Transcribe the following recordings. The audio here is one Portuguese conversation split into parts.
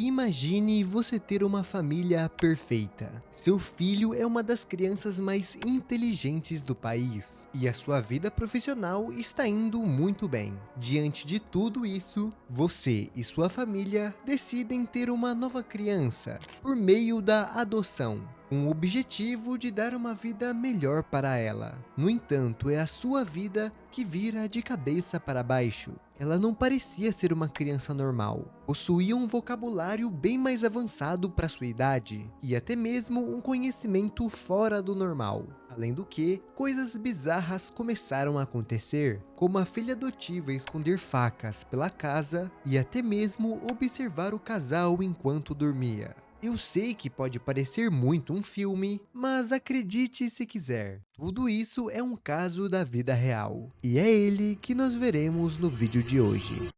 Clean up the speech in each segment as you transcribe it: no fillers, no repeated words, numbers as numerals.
Imagine você ter uma família perfeita. Seu filho é uma das crianças mais inteligentes do país e a sua vida profissional está indo muito bem. Diante de tudo isso, você e sua família decidem ter uma nova criança por meio da adoção, com o objetivo de dar uma vida melhor para ela. No entanto, é a sua vida que vira de cabeça para baixo. Ela não parecia ser uma criança normal. Possuía um vocabulário bem mais avançado para sua idade e até mesmo um conhecimento fora do normal. Além do que, coisas bizarras começaram a acontecer, como a filha adotiva esconder facas pela casa e até mesmo observar o casal enquanto dormia. Eu sei que pode parecer muito um filme, mas acredite se quiser. Tudo isso é um caso da vida real, e é ele que nós veremos no vídeo de hoje.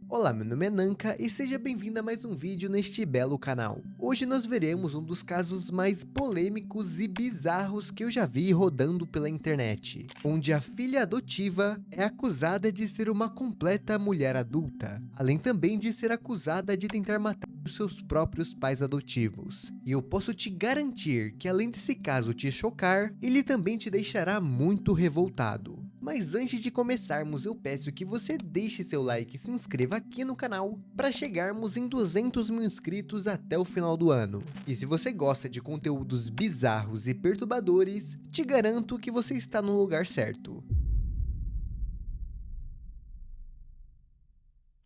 Olá, meu nome é Nanka e seja bem-vindo a mais um vídeo neste belo canal. Hoje nós veremos um dos casos mais polêmicos e bizarros que eu já vi rodando pela internet, onde a filha adotiva é acusada de ser uma completa mulher adulta, além também de ser acusada de tentar matar os seus próprios pais adotivos. E eu posso te garantir que além desse caso te chocar, ele também te deixará muito revoltado. Mas antes de começarmos, eu peço que você deixe seu like e se inscreva aqui no canal para chegarmos em 200 mil inscritos até o final do ano. E se você gosta de conteúdos bizarros e perturbadores, te garanto que você está no lugar certo.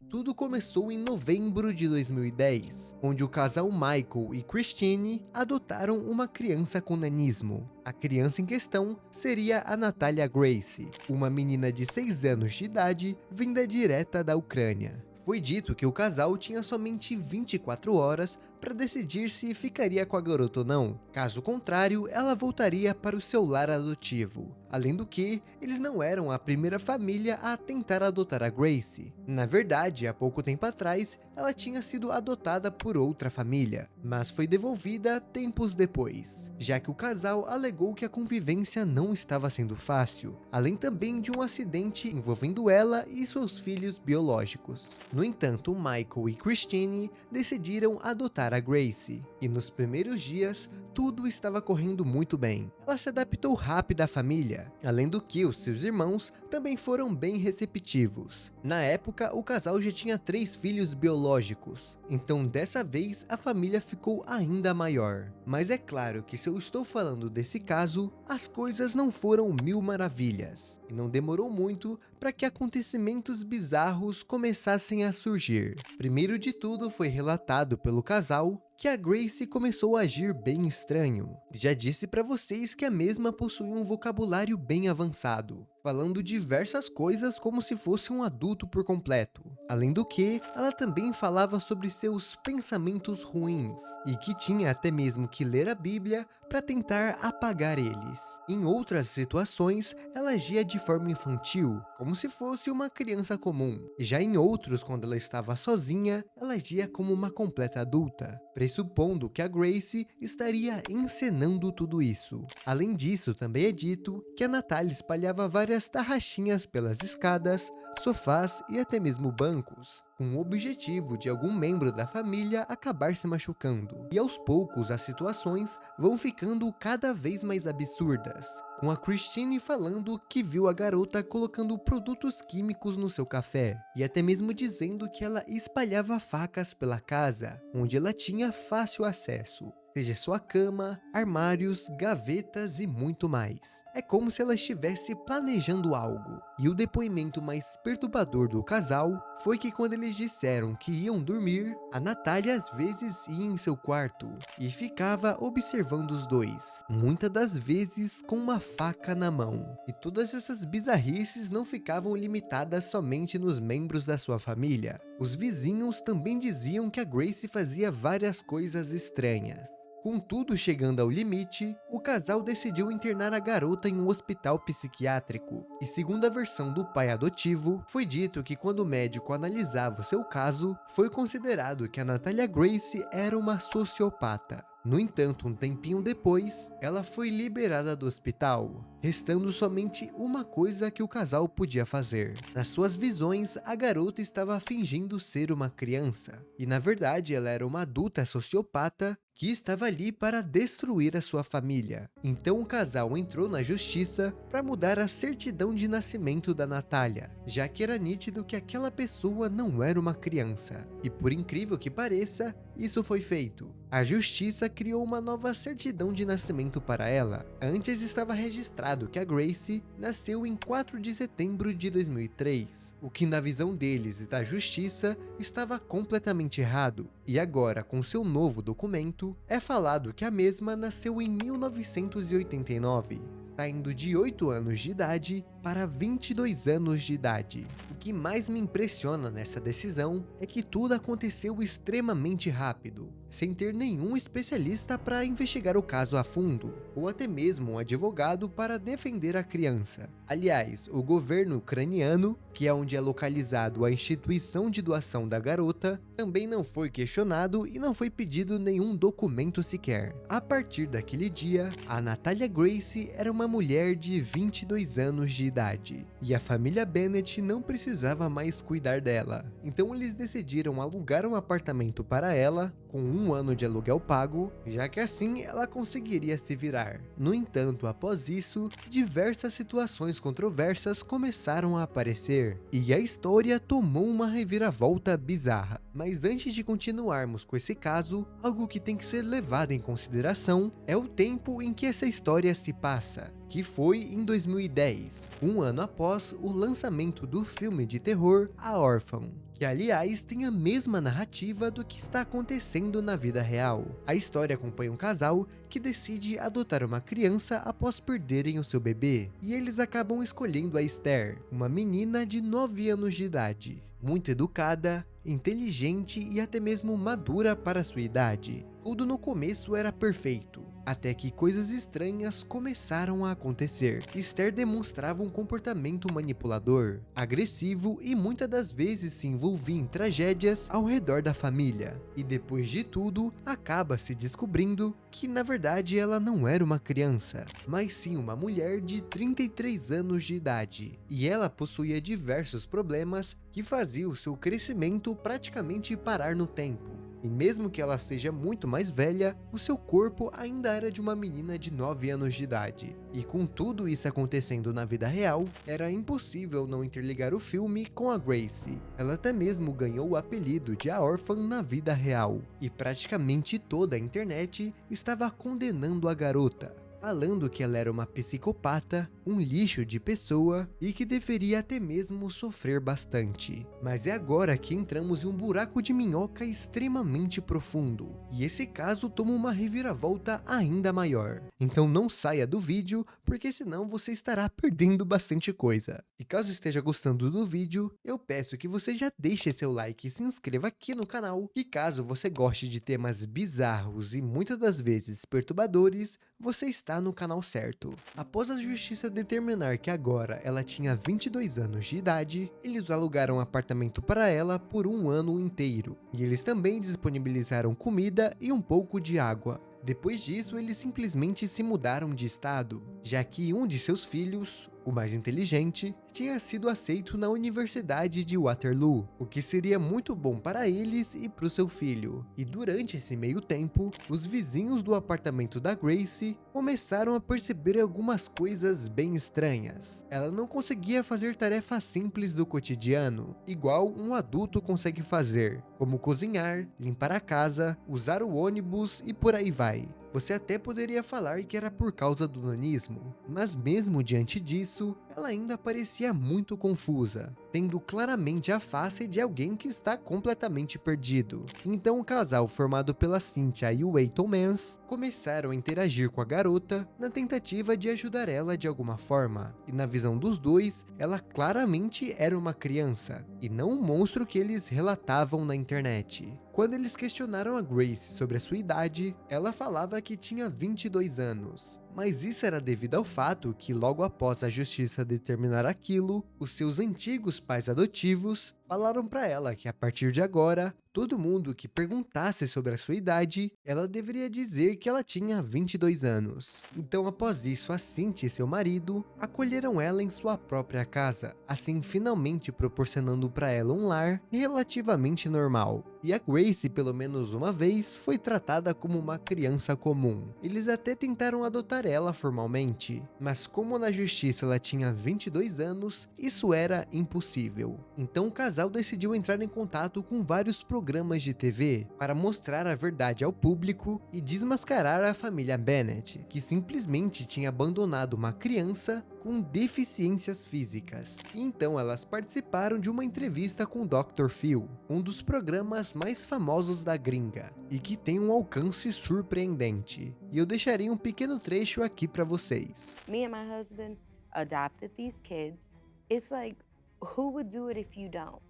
Tudo começou em novembro de 2010, onde o casal Michael e Christine adotaram uma criança com nanismo. A criança em questão seria a Natalia Gracie, uma menina de 6 anos de idade vinda direta da Ucrânia. Foi dito que o casal tinha somente 24 horas para decidir se ficaria com a garota ou não. Caso contrário, ela voltaria para o seu lar adotivo. Além do que, eles não eram a primeira família a tentar adotar a Gracie. Na verdade, há pouco tempo atrás, ela tinha sido adotada por outra família, mas foi devolvida tempos depois, já que o casal alegou que a convivência não estava sendo fácil, além também de um acidente envolvendo ela e seus filhos biológicos. No entanto, Michael e Christine decidiram adotar a Gracie, e nos primeiros dias, tudo estava correndo muito bem. Ela se adaptou rápido à família, além do que os seus irmãos também foram bem receptivos. Na época, o casal já tinha 3 filhos biológicos, então dessa vez a família ficou ainda maior. Mas é claro que se eu estou falando desse caso, as coisas não foram mil maravilhas, e não demorou muito para que acontecimentos bizarros começassem a surgir. Primeiro de tudo, foi relatado pelo casal que a Gracie começou a agir bem estranho. Já disse para vocês que a mesma possuía um vocabulário bem avançado, falando diversas coisas como se fosse um adulto por completo. Além do que, ela também falava sobre seus pensamentos ruins, e que tinha até mesmo que ler a Bíblia para tentar apagar eles. Em outras situações, ela agia de forma infantil, como se fosse uma criança comum. Já em outros, quando ela estava sozinha, ela agia como uma completa adulta, pressupondo que a Gracie estaria encenando tudo isso. Além disso, também é dito que a Natalia espalhava várias tarraxinhas pelas escadas, sofás e até mesmo bancos, com o objetivo de algum membro da família acabar se machucando. E aos poucos as situações vão ficando cada vez mais absurdas, com a Christine falando que viu a garota colocando produtos químicos no seu café, e até mesmo dizendo que ela espalhava facas pela casa, onde ela tinha fácil acesso, seja sua cama, armários, gavetas e muito mais. É como se ela estivesse planejando algo. E o depoimento mais perturbador do casal foi que quando eles disseram que iam dormir, a Natalia às vezes ia em seu quarto e ficava observando os dois, muitas das vezes com uma faca na mão. E todas essas bizarrices não ficavam limitadas somente nos membros da sua família. Os vizinhos também diziam que a Gracie fazia várias coisas estranhas. Com tudo chegando ao limite, o casal decidiu internar a garota em um hospital psiquiátrico. E segundo a versão do pai adotivo, foi dito que quando o médico analisava o seu caso, foi considerado que a Natalia Gracie era uma sociopata. No entanto, um tempinho depois, ela foi liberada do hospital. restando somente uma coisa que o casal podia fazer. Nas suas visões, a garota estava fingindo ser uma criança, e na verdade ela era uma adulta sociopata que estava ali para destruir a sua família. Então o casal entrou na justiça para mudar a certidão de nascimento da Natália, já que era nítido que aquela pessoa não era uma criança. E por incrível que pareça, isso foi feito. A justiça criou uma nova certidão de nascimento para ela. Antes estava registrado que a Gracie nasceu em 4 de setembro de 2003, o que na visão deles e da justiça estava completamente errado. E agora, com seu novo documento, é falado que a mesma nasceu em 1989, saindo de 8 anos de idade para 22 anos de idade. O que mais me impressiona nessa decisão é que tudo aconteceu extremamente rápido, sem ter nenhum especialista para investigar o caso a fundo, ou até mesmo um advogado para defender a criança. Aliás, o governo ucraniano, que é onde é localizado a instituição de doação da garota, também não foi questionado e não foi pedido nenhum documento sequer. A partir daquele dia, a Natália Gracie era uma mulher de 22 anos de idade, e a família Bennett não precisava mais cuidar dela. Então eles decidiram alugar um apartamento para ela, com 1 ano de aluguel pago, já que assim ela conseguiria se virar. No entanto, após isso, diversas situações controversas começaram a aparecer, e a história tomou uma reviravolta bizarra. Mas antes de continuarmos com esse caso, algo que tem que ser levado em consideração é o tempo em que essa história se passa, que foi em 2010, um ano após o lançamento do filme de terror A Órfã, que aliás tem a mesma narrativa do que está acontecendo na vida real. A história acompanha um casal que decide adotar uma criança após perderem o seu bebê, e eles acabam escolhendo a Esther, uma menina de 9 anos de idade, muito educada, inteligente e até mesmo madura para sua idade. Tudo no começo era perfeito, até que coisas estranhas começaram a acontecer. Esther demonstrava um comportamento manipulador, agressivo e muitas das vezes se envolvia em tragédias ao redor da família. E depois de tudo, acaba se descobrindo que na verdade ela não era uma criança, mas sim uma mulher de 33 anos de idade. E ela possuía diversos problemas que faziam o seu crescimento praticamente parar no tempo. E mesmo que ela seja muito mais velha, o seu corpo ainda era de uma menina de 9 anos de idade. E com tudo isso acontecendo na vida real, era impossível não interligar o filme com a Gracie. Ela até mesmo ganhou o apelido de A Órfã na vida real. E praticamente toda a internet estava condenando a garota, falando que ela era uma psicopata, um lixo de pessoa e que deveria até mesmo sofrer bastante. Mas é agora que entramos em um buraco de minhoca extremamente profundo, e esse caso toma uma reviravolta ainda maior. Então não saia do vídeo, porque senão você estará perdendo bastante coisa. E caso esteja gostando do vídeo, eu peço que você já deixe seu like e se inscreva aqui no canal, e caso você goste de temas bizarros e muitas das vezes perturbadores, você está no canal certo. Após a justiça determinar que agora ela tinha 22 anos de idade, eles alugaram um apartamento para ela por 1 ano inteiro. E eles também disponibilizaram comida e um pouco de água. Depois disso, eles simplesmente se mudaram de estado, já que um de seus filhos, o mais inteligente, tinha sido aceito na Universidade de Waterloo, o que seria muito bom para eles e para o seu filho. E durante esse meio tempo, os vizinhos do apartamento da Gracie começaram a perceber algumas coisas bem estranhas. Ela não conseguia fazer tarefas simples do cotidiano, igual um adulto consegue fazer, como cozinhar, limpar a casa, usar o ônibus e por aí vai. Você até poderia falar que era por causa do nanismo, mas mesmo diante disso, ela ainda parecia muito confusa, tendo claramente a face de alguém que está completamente perdido. Então o casal formado pela Cynthia e o Eighton Mans começaram a interagir com a garota na tentativa de ajudar ela de alguma forma, e na visão dos dois, ela claramente era uma criança, e não um monstro que eles relatavam na internet. Quando eles questionaram a Gracie sobre a sua idade, ela falava que tinha 22 anos. Mas isso era devido ao fato que logo após a justiça determinar aquilo, os seus antigos pais adotivos Falaram pra ela que a partir de agora, todo mundo que perguntasse sobre a sua idade, ela deveria dizer que ela tinha 22 anos. Então, após isso, a Cynthia e seu marido acolheram ela em sua própria casa, assim finalmente proporcionando para ela um lar relativamente normal. E a Gracie, pelo menos uma vez, foi tratada como uma criança comum. Eles até tentaram adotar ela formalmente, mas como na justiça ela tinha 22 anos, isso era impossível. Então o casal decidiu entrar em contato com vários programas de TV para mostrar a verdade ao público e desmascarar a família Bennett, que simplesmente tinha abandonado uma criança com deficiências físicas. E então elas participaram de uma entrevista com o Dr. Phil, um dos programas mais famosos da gringa, e que tem um alcance surpreendente. E eu deixarei um pequeno trecho aqui para vocês. Me and my husband adopted these kids. It's like, who would do it if you don't?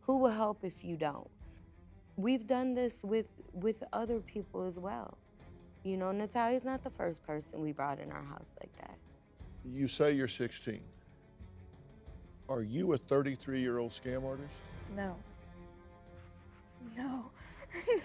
Who will help if you don't? We've done this with other people as well. You know, Natalia's not the first person we brought in our house like that. You say you're 16. Are you a 33-year-old scam artist? No. No.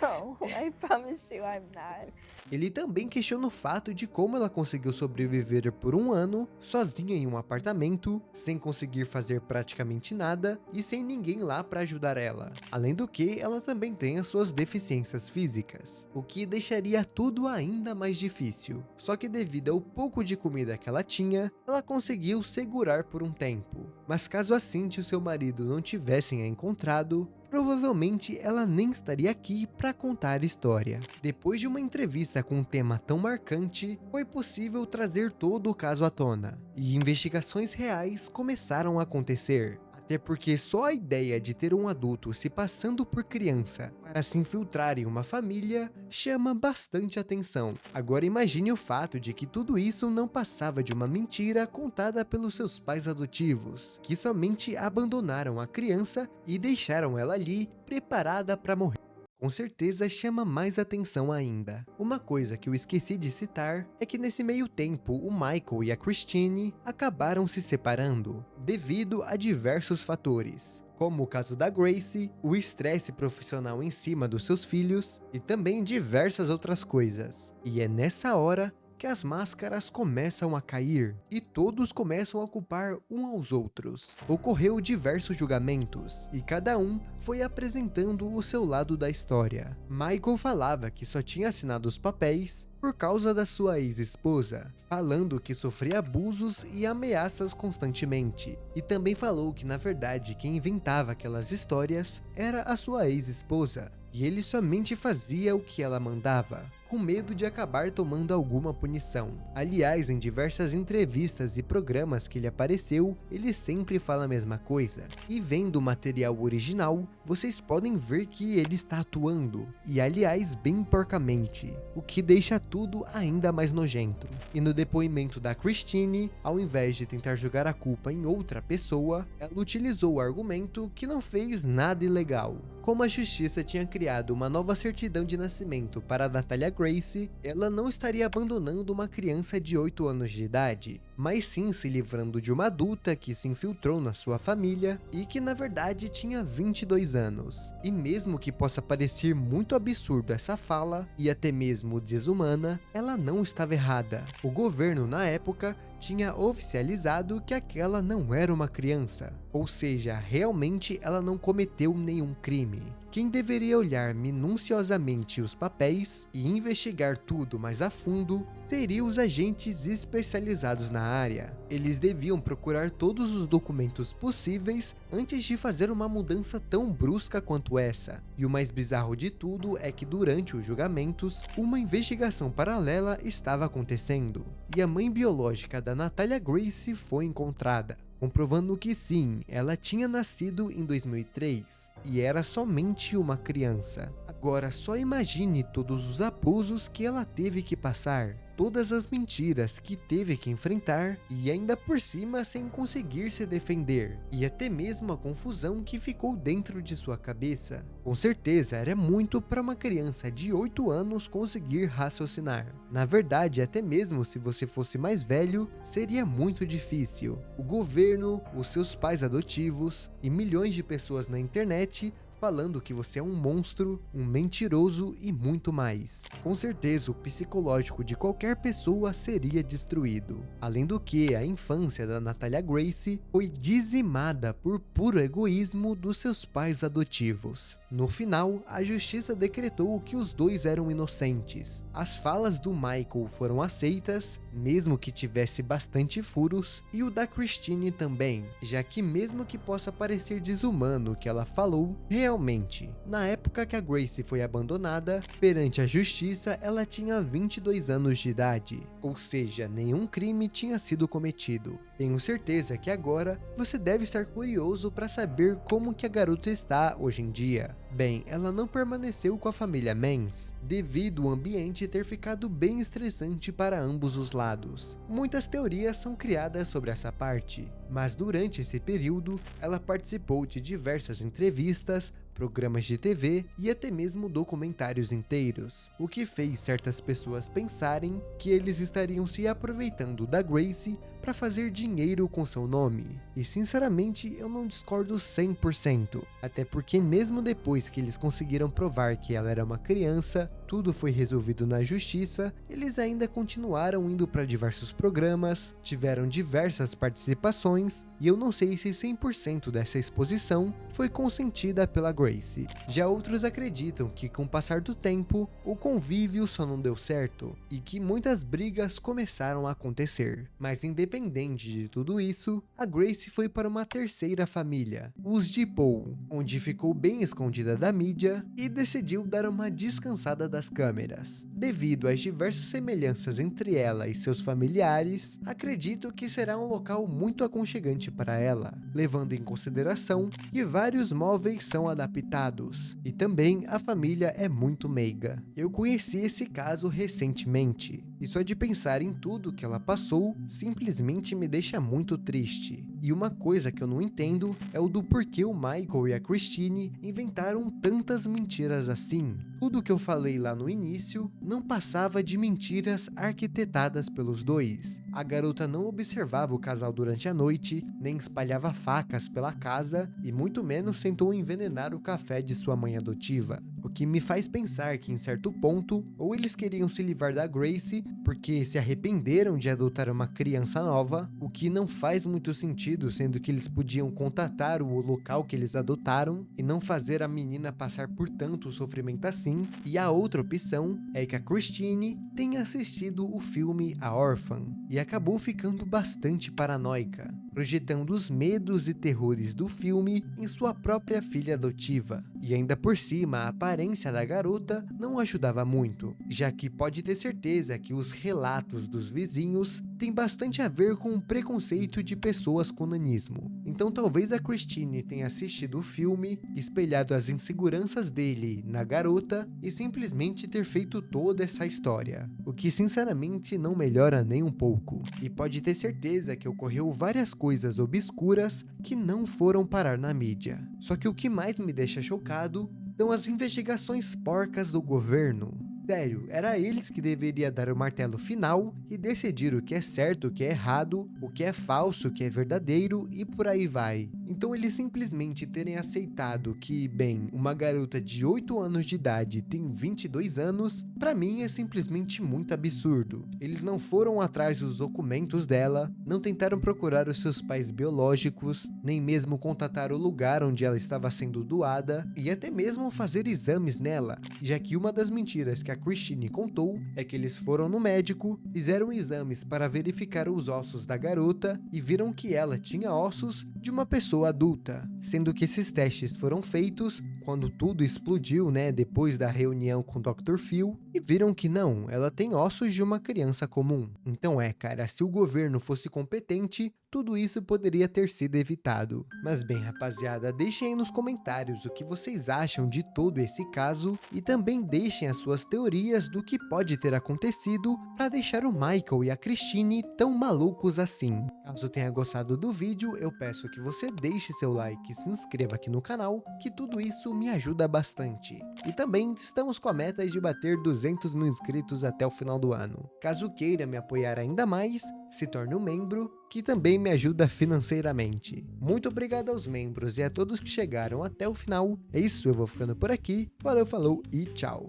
No, I promise you I'm not. Ele também questiona o fato de como ela conseguiu sobreviver por um ano, sozinha em um apartamento, sem conseguir fazer praticamente nada e sem ninguém lá para ajudar ela. Além do que, ela também tem as suas deficiências físicas, o que deixaria tudo ainda mais difícil. Só que devido ao pouco de comida que ela tinha, ela conseguiu segurar por um tempo. Mas caso a Cynthia e o seu marido não tivessem a encontrado, provavelmente ela nem estaria aqui para contar a história. Depois de uma entrevista com um tema tão marcante, foi possível trazer todo o caso à tona, e investigações reais começaram a acontecer. Até porque só a ideia de ter um adulto se passando por criança para se infiltrar em uma família chama bastante atenção. Agora imagine o fato de que tudo isso não passava de uma mentira contada pelos seus pais adotivos, que somente abandonaram a criança e deixaram ela ali preparada para morrer. Com certeza chama mais atenção ainda. Uma coisa que eu esqueci de citar é que nesse meio tempo o Michael e a Christine acabaram se separando devido a diversos fatores, como o caso da Gracie, o estresse profissional em cima dos seus filhos e também diversas outras coisas. E é nessa hora que as máscaras começam a cair e todos começam a culpar um aos outros. Ocorreu diversos julgamentos e cada um foi apresentando o seu lado da história. Michael falava que só tinha assinado os papéis por causa da sua ex-esposa, falando que sofria abusos e ameaças constantemente. E também falou que na verdade quem inventava aquelas histórias era a sua ex-esposa, e ele somente fazia o que ela mandava, com medo de acabar tomando alguma punição. Aliás, em diversas entrevistas e programas que ele apareceu, ele sempre fala a mesma coisa. E vendo o material original, vocês podem ver que ele está atuando, e aliás bem porcamente, o que deixa tudo ainda mais nojento. E no depoimento da Christine, ao invés de tentar jogar a culpa em outra pessoa, ela utilizou o argumento que não fez nada ilegal. Como a justiça tinha criado uma nova certidão de nascimento para a Natalia Gracie, ela não estaria abandonando uma criança de 8 anos de idade, mas sim se livrando de uma adulta que se infiltrou na sua família e que na verdade tinha 22 anos. E mesmo que possa parecer muito absurdo essa fala, e até mesmo desumana, ela não estava errada. O governo na época tinha oficializado que aquela não era uma criança, ou seja, realmente ela não cometeu nenhum crime. Quem deveria olhar minuciosamente os papéis e investigar tudo mais a fundo seriam os agentes especializados na área. Eles deviam procurar todos os documentos possíveis antes de fazer uma mudança tão brusca quanto essa. E o mais bizarro de tudo é que durante os julgamentos, uma investigação paralela estava acontecendo, e a mãe biológica da Natalia Gracie foi encontrada, comprovando que sim, ela tinha nascido em 2003 e era somente uma criança. Agora só imagine todos os abusos que ela teve que passar. todas as mentiras que teve que enfrentar e ainda por cima sem conseguir se defender, e até mesmo a confusão que ficou dentro de sua cabeça. Com certeza era muito para uma criança de 8 anos conseguir raciocinar. Na verdade, até mesmo se você fosse mais velho, seria muito difícil. O governo, os seus pais adotivos e milhões de pessoas na internet falando que você é um monstro, um mentiroso e muito mais. Com certeza o psicológico de qualquer pessoa seria destruído. Além do que, a infância da Natalia Gracie foi dizimada por puro egoísmo dos seus pais adotivos. No final, a justiça decretou que os dois eram inocentes. As falas do Michael foram aceitas, mesmo que tivesse bastante furos, e o da Christine também, já que mesmo que possa parecer desumano o que ela falou, realmente, na época que a Gracie foi abandonada, perante a justiça ela tinha 22 anos de idade, ou seja, nenhum crime tinha sido cometido. Tenho certeza que agora você deve estar curioso para saber como que a garota está hoje em dia. Bem, ela não permaneceu com a família Mans, devido ao ambiente ter ficado bem estressante para ambos os lados. Muitas teorias são criadas sobre essa parte, mas durante esse período, ela participou de diversas entrevistas, programas de TV e até mesmo documentários inteiros, o que fez certas pessoas pensarem que eles estariam se aproveitando da Gracie para fazer dinheiro com seu nome. E sinceramente eu não discordo 100%, até porque mesmo depois que eles conseguiram provar que ela era uma criança, tudo foi resolvido na justiça, eles ainda continuaram indo para diversos programas, tiveram diversas participações, e eu não sei se 100% dessa exposição foi consentida pela Gracie. Já outros acreditam que com o passar do tempo, o convívio só não deu certo, e que muitas brigas começaram a acontecer. Mas independente de tudo isso, a Gracie foi para uma terceira família, os DePaul, onde ficou bem escondida da mídia e decidiu dar uma descansada das câmeras. Devido às diversas semelhanças entre ela e seus familiares, acredito que será um local muito aconchegante para ela, levando em consideração que vários móveis são adaptados, e também a família é muito meiga. Eu conheci esse caso recentemente, e só de pensar em tudo que ela passou, simplesmente me deixa muito triste. E uma coisa que eu não entendo é o do porquê o Michael e a Christine inventaram tantas mentiras assim. Tudo que eu falei lá no início não passava de mentiras arquitetadas pelos dois. A garota não observava o casal durante a noite, nem espalhava facas pela casa e muito menos tentou envenenar o café de sua mãe adotiva. O que me faz pensar que em certo ponto, ou eles queriam se livrar da Gracie porque se arrependeram de adotar uma criança nova, o que não faz muito sentido, sendo que eles podiam contatar o local que eles adotaram e não fazer a menina passar por tanto sofrimento assim. E a outra opção é que a Christine tenha assistido o filme A Órfã e acabou ficando bastante paranoica, projetando os medos e terrores do filme em sua própria filha adotiva. E ainda por cima, a aparência da garota não ajudava muito, já que pode ter certeza que os relatos dos vizinhos têm bastante a ver com o preconceito de pessoas com nanismo. Então talvez a Christine tenha assistido o filme, espelhado as inseguranças dele na garota e simplesmente ter feito toda essa história, o que sinceramente não melhora nem um pouco. E pode ter certeza que ocorreu várias coisas obscuras que não foram parar na mídia. Só que o que mais me deixa chocado são as investigações porcas do governo. Sério, era eles que deveriam dar o martelo final e decidir o que é certo, o que é errado, o que é falso, o que é verdadeiro e por aí vai. Então eles simplesmente terem aceitado que, bem, uma garota de 8 anos de idade tem 22 anos, pra mim é simplesmente muito absurdo. Eles não foram atrás dos documentos dela, não tentaram procurar os seus pais biológicos, nem mesmo contatar o lugar onde ela estava sendo doada, e até mesmo fazer exames nela, já que uma das mentiras que a Christine contou é que eles foram no médico, fizeram exames para verificar os ossos da garota e viram que ela tinha ossos de uma pessoa adulta, sendo que esses testes foram feitos quando tudo explodiu, depois da reunião com o Dr. Phil, e viram que não, ela tem ossos de uma criança comum. Então cara, se o governo fosse competente, tudo isso poderia ter sido evitado. Mas bem, rapaziada, deixem aí nos comentários o que vocês acham de todo esse caso e também deixem as suas teorias do que pode ter acontecido para deixar o Michael e a Christine tão malucos assim. Caso tenha gostado do vídeo, eu peço que você deixe seu like e se inscreva aqui no canal, que tudo isso me ajuda bastante. E também estamos com a meta de bater 200 mil inscritos até o final do ano. Caso queira me apoiar ainda mais, se torne um membro, que também me ajuda financeiramente. Muito obrigado aos membros e a todos que chegaram até o final. É isso, eu vou ficando por aqui. Valeu, falou e tchau!